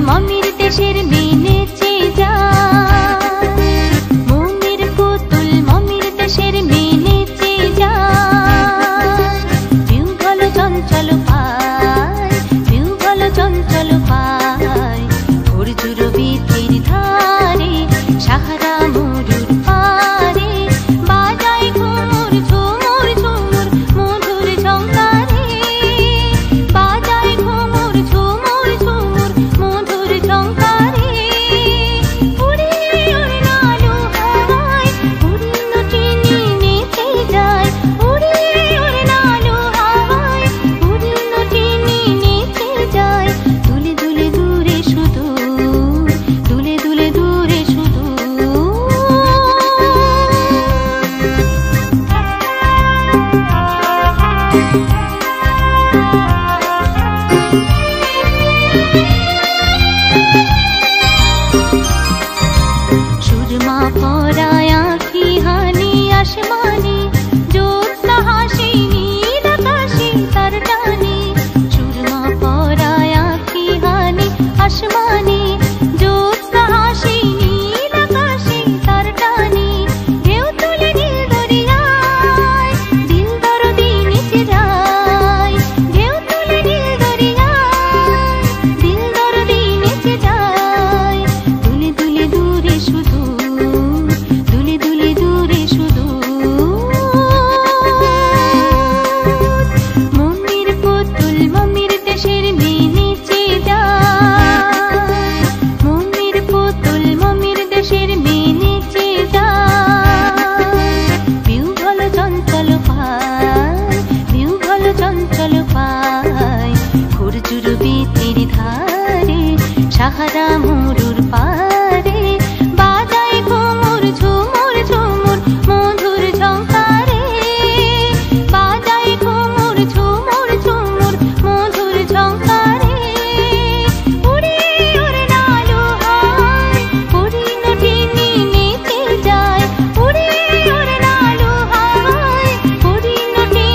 মমির দেশের মেয়ে নেচে যায়, মমির পুতুল মমির দেশের মেয়ে নেচে যায়। ভিউ ভালো চঞ্চল পায়, ভিউ ভালো চঞ্চল পায়, ভোরজুর বীথির ধারে সাহারা মরুর পারে, বাজায় ঘুমুর ঝুমুর ঝুমুর মধুর ঝংকারে, বাজায় ঘুমুর ঝুমুর ঝুমুর মধুর ঝংকারে। উড়ে উড়ে নালু হাওয়ায় উড়িয়ে নেচে যায়, উড়ে উড়ে নালু হাওয়ায় উড়িয়ে নেচে যায়। দুলে দুলে দূরে সুদূর, দুলে দুলে দূরে সুদূর। সুরমা পরায় আঁখি হানি আসমানি, জ্যোৎস্না হাসি নীল আকাশে তার টানে। সুরমা পরায় আঁখি হানি আসমানি, জ্যোৎস্না হাসি নীল আকাশে তার টানে। ঢেউ তুলে নীল দরিয়ায় দিল দরদি নিচে যায়, ঢেউ তুলে নীল দরিয়ায় দিল দরদি নিচে যায়। দুলে দুলে দূরে সুদূর, দুলে দুলে দূরে সুদূর। মমির পুতুল মমির দেশের মেয়ে নেচে যায়, মমির পুতুল মমির দেশের মেয়ে নেচে যায়। ভিউ ভালো চঞ্চল পায়, ভিউ ভালো চঞ্চল পায়, ভোরজুর বীথির ধারে সাহারা মরুর পারে, বাজায় ঘুমুর ঝুমুর ঝুমুর মধুর ঝংকারে, বাজায় ঘুমুর ঝুমুর ঝুমুর মধুর ঝংকারে। উড়ে উড়ে নালু হাওয়ায় পরিণতি নেচে যায়, উড়ে উড়ে নালু হাওয়ায় পরিণতি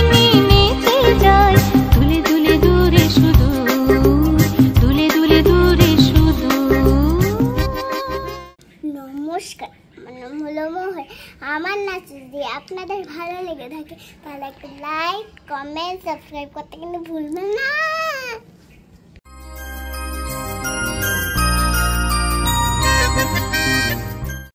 নেচে যায়। দুলে দুলে দূরে সুদূর, দুলে দুলে দূরে সুদূর। নমস্কার, আমার নাম হলো মোহর। আমার নাচ যদি আপনাদের ভালো লেগে থাকে তাহলে একটা লাইক, কমেন্ট, সাবস্ক্রাইব করতে কিন্তু ভুলবেন না।